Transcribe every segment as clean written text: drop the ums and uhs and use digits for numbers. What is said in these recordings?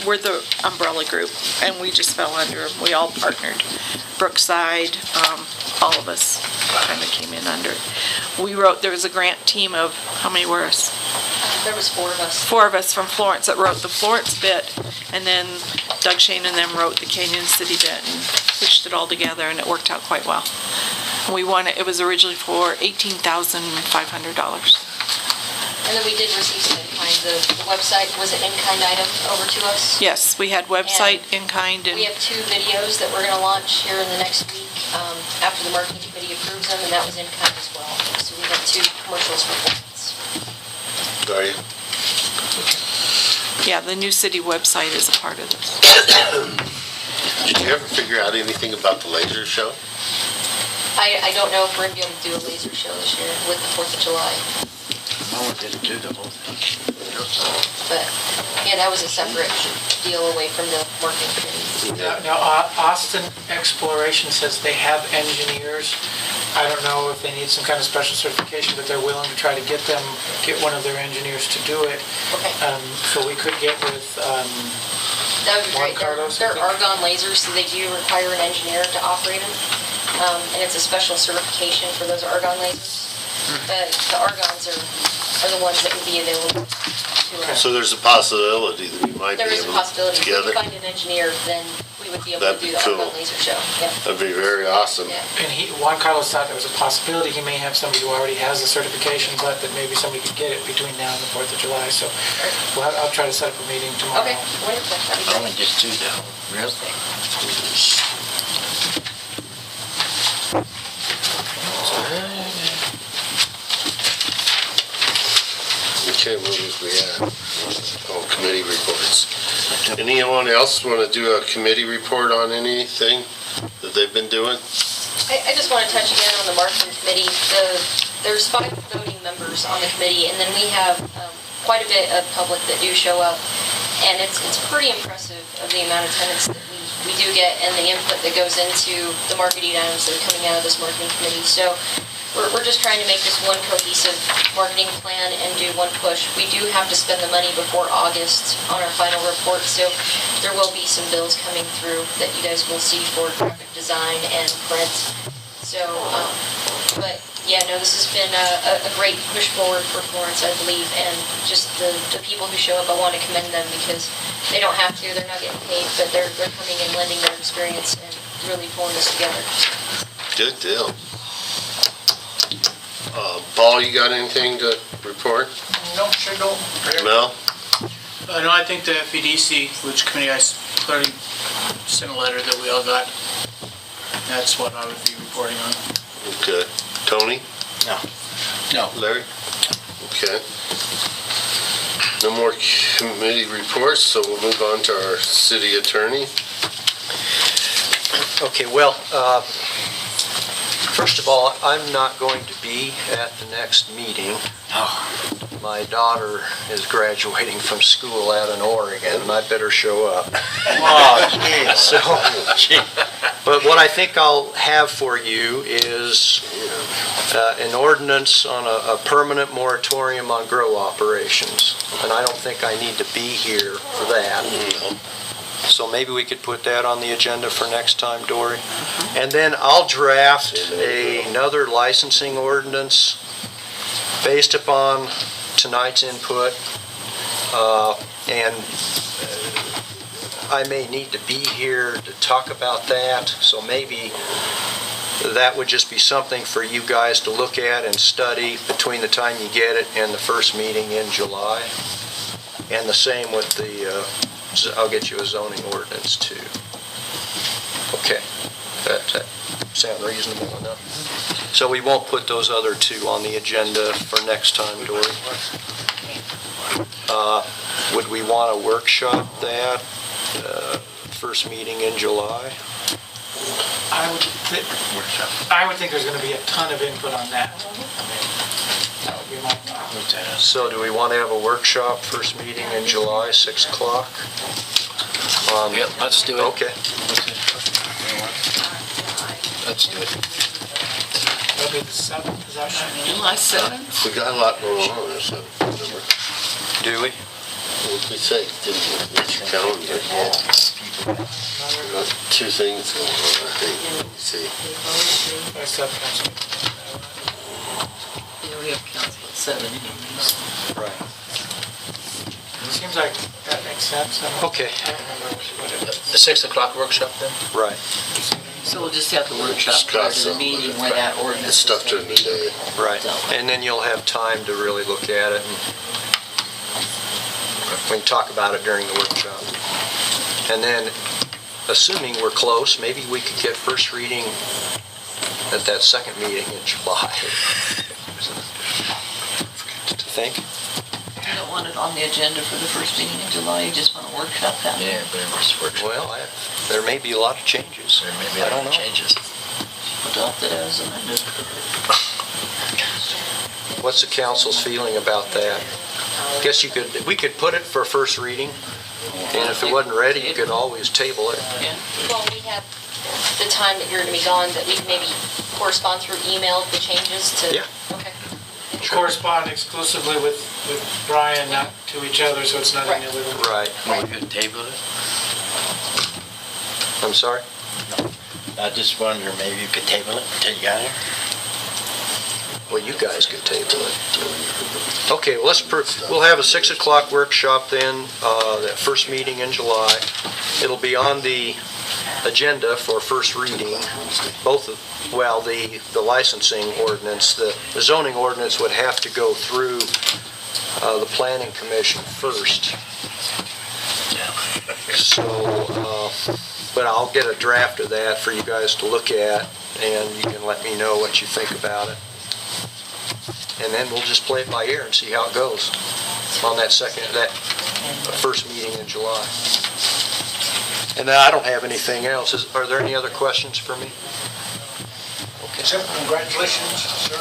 We're the umbrella group, and we just fell under them. We all partnered. Brookside, all of us kind of came in under it. There was a grant team of, how many were us? There was 4 of us. 4 of us from Florence that wrote the Florence bit, and then Doug Shane and them wrote the Canyon City bit and pushed it all together, and it worked out quite well. We won it. It was originally for $18,500. And then we did receive some in-kind. The website, was an in-kind item over to us? Yes, we had website, in-kind, and we have 2 videos that we're going to launch here in the next week after the marketing committee approves them, and that was in-kind as well. So we have 2 commercials for Florence. Are you? yeah, the new city website is a part of this. Did you ever figure out anything about the laser show? I don't know if we're going to be able to do a laser show this year with the 4th of July. No one didn't do the whole thing. But, yeah, that was a separate deal away from the marketing committee. Now, Austin Exploration says they have engineers. I don't know if they need some kind of special certification, but they're willing to try to get one of their engineers to do it. Okay. So we could get with That would be Juan great. Carlos, They're I think. argon lasers, so they do require an engineer to operate them. And it's a special certification for those argon lasers. But the argons are the ones that would be available to us. So there's a possibility that we might be There is a able to possibility. If we together. find an engineer, then we would be able That'd to do be the cool. argon laser show. Yeah. That'd be very awesome. Yeah. And Juan Carlos thought there was a possibility he may have somebody who already has the certification, but that maybe somebody could get it between now and the 4th of July. So I'll try to set up a meeting tomorrow. Okay, wonderful. That'd be I only great. did 2 though, really. Okay, what was we at? Oh, committee reports. Anyone else want to do a committee report on anything that they've been doing? I just want to touch again on the marketing committee. There's 5 voting members on the committee, and then we have quite a bit of public that do show up. And it's pretty impressive of the amount of attendance that we do get and the input that goes into the marketing items that are coming out of this marketing committee. So we're just trying to make this one cohesive marketing plan and do one push. We do have to spend the money before August on our final report, so there will be some bills coming through that you guys will see for graphic design and print. So, but yeah, no, this has been a great push forward for Florence, I believe, and just the people who show up, I want to commend them because they don't have to, they're not getting paid, but they're coming and lending their experience and really pulling this together. Good deal. Paul, you got anything to report? No, sure don't. Mel? No, I think the FEDC, which committee I already sent a letter that we all got. That's what I would be reporting on. Okay. Tony? No. Larry? Okay. No more committee reports, so we'll move on to our city attorney. Okay, well, first of all, I'm not going to be at the next meeting. My daughter is graduating from school out in Oregon, and I better show up. So, but what I think I'll have for you is an ordinance on a permanent moratorium on grow operations. And I don't think I need to be here for that. So maybe we could put that on the agenda for next time, Dory. And then I'll draft another licensing ordinance based upon tonight's input. And I may need to be here to talk about that. So maybe that would just be something for you guys to look at and study between the time you get it and the first meeting in July. And the same with I'll get you a zoning ordinance too. Okay, that sound reasonable enough? So we won't put those other 2 on the agenda for next time, Dory? Would we want to workshop that first meeting in July? I would think there's going to be a ton of input on that. That would be my thought. So do we want to have a workshop first meeting in July, 6 o'clock? Yep, let's do it. Okay. Let's do it. That'll be the 7th, is that right? July 7th? We got a lot going on, so remember. Do we? What'd we say? Didn't get your calendar yet? We got two things going on, I think. Let me see. What's up, Council? Yeah, we have council at 7 anyways. Right. Seems like that makes sense. I don't- Okay. I don't remember what it is. The 6 o'clock workshop then? Right, So we'll just have the workshop prior to the meeting where that ordinance It's is stuff gonna during the day. right. dealt with. And then you'll have time to really look at it, and we can talk about it during the workshop. And then, assuming we're close, maybe we could get first reading at that second meeting in July. To think? You don't want it on the agenda for the first meeting in July, you just want to workshop that. Yeah, but it was workshop. Well, there may be a lot of changes. There may be I a don't lot of know. changes. Adopt it as amended. What's the council's feeling about that? Guess we could put it for first reading, and if it wasn't ready, you could always table it. Yeah. Well, we have the time that you're gonna be gone, that we can maybe correspond through email the changes to. Yeah. Okay. Correspond exclusively with Brian, not to each other, so it's not in the other room. Right. Well, we could table it. I'm sorry? I just wonder, maybe you could table it until you got here? Well, you guys could table it. Okay, well, we'll have a 6 o'clock workshop then, that first meeting in July. It'll be on the agenda for first reading, the licensing ordinance, the zoning ordinance would have to go through the planning commission first. So, but I'll get a draft of that for you guys to look at, and you can let me know what you think about it. And then we'll just play it by ear and see how it goes on that first meeting in July. And then I don't have anything else. Are there any other questions for me? Except congratulations, sir.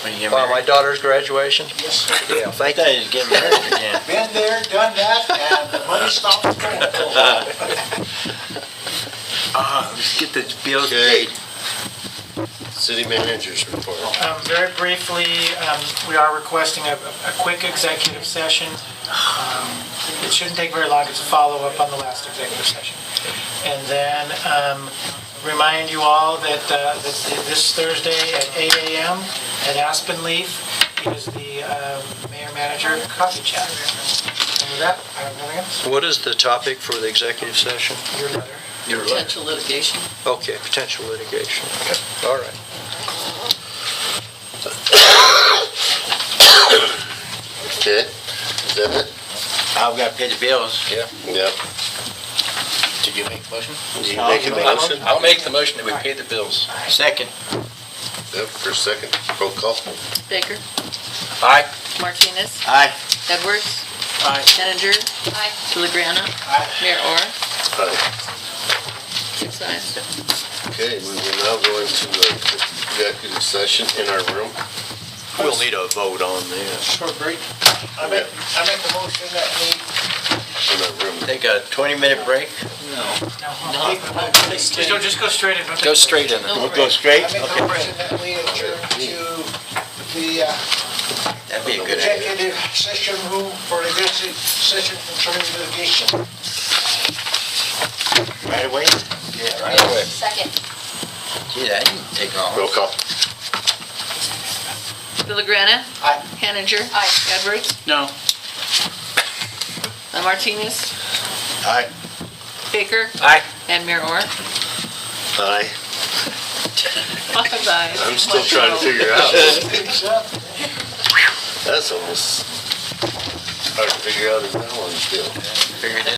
When you get My married? daughter's graduation? Yes. Yeah, thank I thought you. you was getting married again. Been there, done that, and the money stopped going. Let's get the bills Okay. paid. City managers report. Very briefly, we are requesting a quick executive session. It shouldn't take very long, it's a follow-up on the last executive session. And then remind you all that this Thursday at 8 a.m. at Aspen Leaf is the mayor-manager coffee chat. And with that, I have nothing else. What is the topic for the executive session? Your letter. Potential litigation. Okay, potential litigation. All right. Okay, is that it? I've got to pay the bills. Yeah. Yep. Did you make a motion? You make a motion? I'll make the motion that we pay the bills. Second. Yep, for a second. Roll call. Baker, Aye. Martinez, Aye. Edwards, Aye. Henninger, Aye. Villagrana, Aye. Mayor Orr, Aye. 6 ayes. Okay, we will now go into executive session in our room. We'll need a vote on this. Short break. I make the motion that we In our room. Take a 20-minute break. Just go straight in. Go straight in. No We'll go straight? I make the Okay. motion that we adjourn to the That'd be a good idea. executive session room for an executive session concerning litigation. Right away? Yeah, right away. Second. Gee, that didn't take long. Roll call. Villagrana. Aye. Henninger. Aye. Edwards. No. Martinez. Aye. Baker. Aye. And Mayor Orr. Aye. 5 ayes. I'm still trying to figure out. It's up. That's almost hard to figure out as that one still. Figured it.